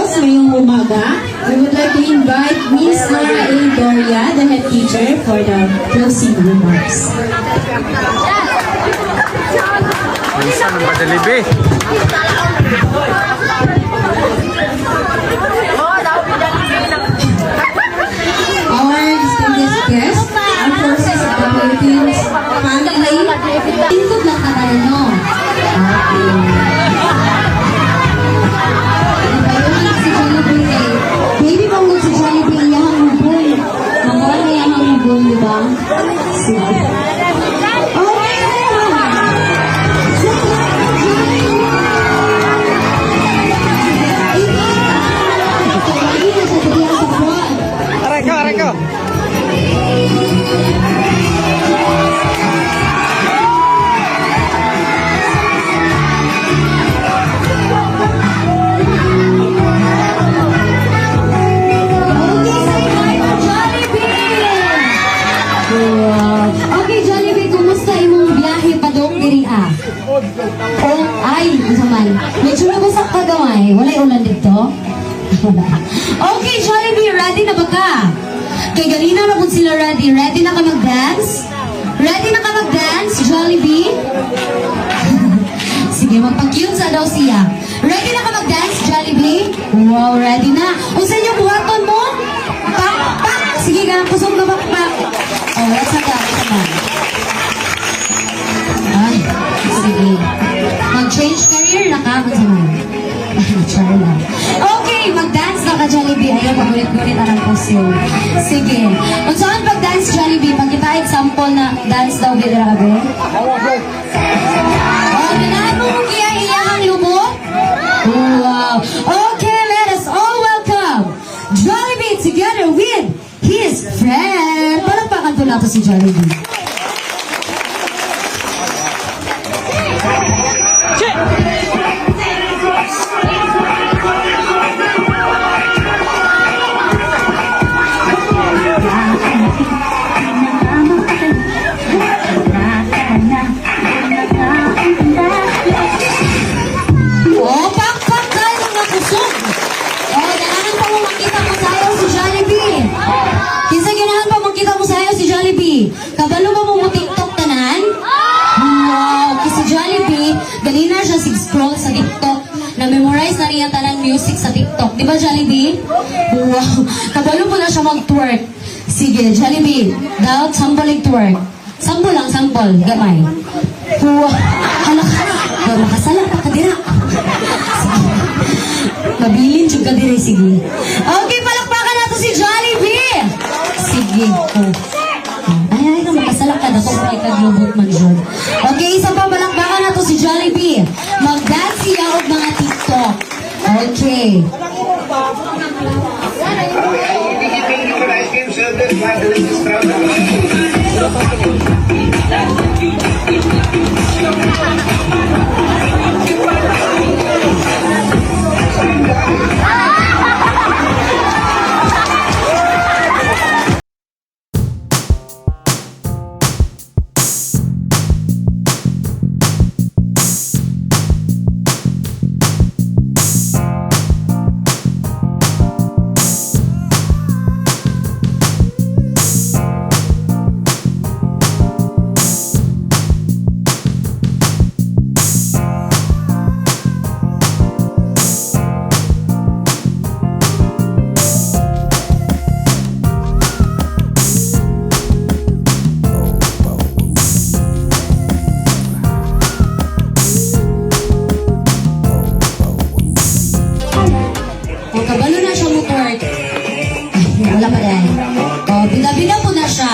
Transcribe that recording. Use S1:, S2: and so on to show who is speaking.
S1: Tapos, ngayong umaga, we would like to invite Miss Nora A. Doria, the head teacher, for the closing remarks.
S2: Bisa ng Badalibi.
S1: Our distinguished guests, ang forces of the Philippines, family, tingkod lang tayo, no? Si Jollibee, baby mong si Jollibee, iyahang hubol. Mawala na iyahang hubol, di ba? Sige.
S2: Areko.
S1: Okay, Jollibee, kumusta imong biyahe pa doon diri ah? Oh, ay, masaman. Medyo nabasak ka gamay. Wala'y ulan dito. Okay, Jollibee, ready na ba ka? Kay ganina na kung sila ready. Ready na ka mag-dance? Ready na ka mag-dance, Jollibee? Sige, magpag-cute sa daw siya. Ready na ka mag-dance, Jollibee? Wow, ready na. Kung saan yung buhaton mo? Pak! Sige, ganang kusog na pak. Oh, let's have that. Come on. Ay, sige. Mag-change career na ka. Masaman. Char lang. Okay, mag-dance na ka, Jollibee. Ayaw, pagulit-gulit ang posyon. Sige. Kung saan pag-dance, Jollibee, pagkita example na dance daw, bidra ka, be? Oh, ganahan mo kung kaya iyahang lubot? Wow. Okay, let us all welcome Jollibee together with his friend. Palagpakan po nato si Jollibee. Oh, pak tayo mga kusog. Oh, ganahan pa mo makita mo sayaw si Jollibee. Kinsa ganahan pa makita mo sayaw si Jollibee. Kabalo ba mo TikTok tanan? Wow, kasi Jollibee, dali na siya sig-scroll sa TikTok. Na-memorize na niya tanan music sa TikTok. Di ba, Jollibee? Wow, kabalo po na siya mag-twerk. Sige, Jollibee, daw, sample twerk. Sample lang, sample, gamay. Wow, halaka. Makasala pa ka dira. Mabilin siya ka dira, sige. Okay, palakpakan nato si Jollibee. Sige. Oh. Ay, makasala ka. Dato ko kay kaglubot man dyan. Okay, isa pa palakpakan nato si Jollibee. Mag-dance siya o mga TikTok. Okay. Kabalo na siya mo twerk. Ay, wala pa dahil. Oh, bina-bina po na siya.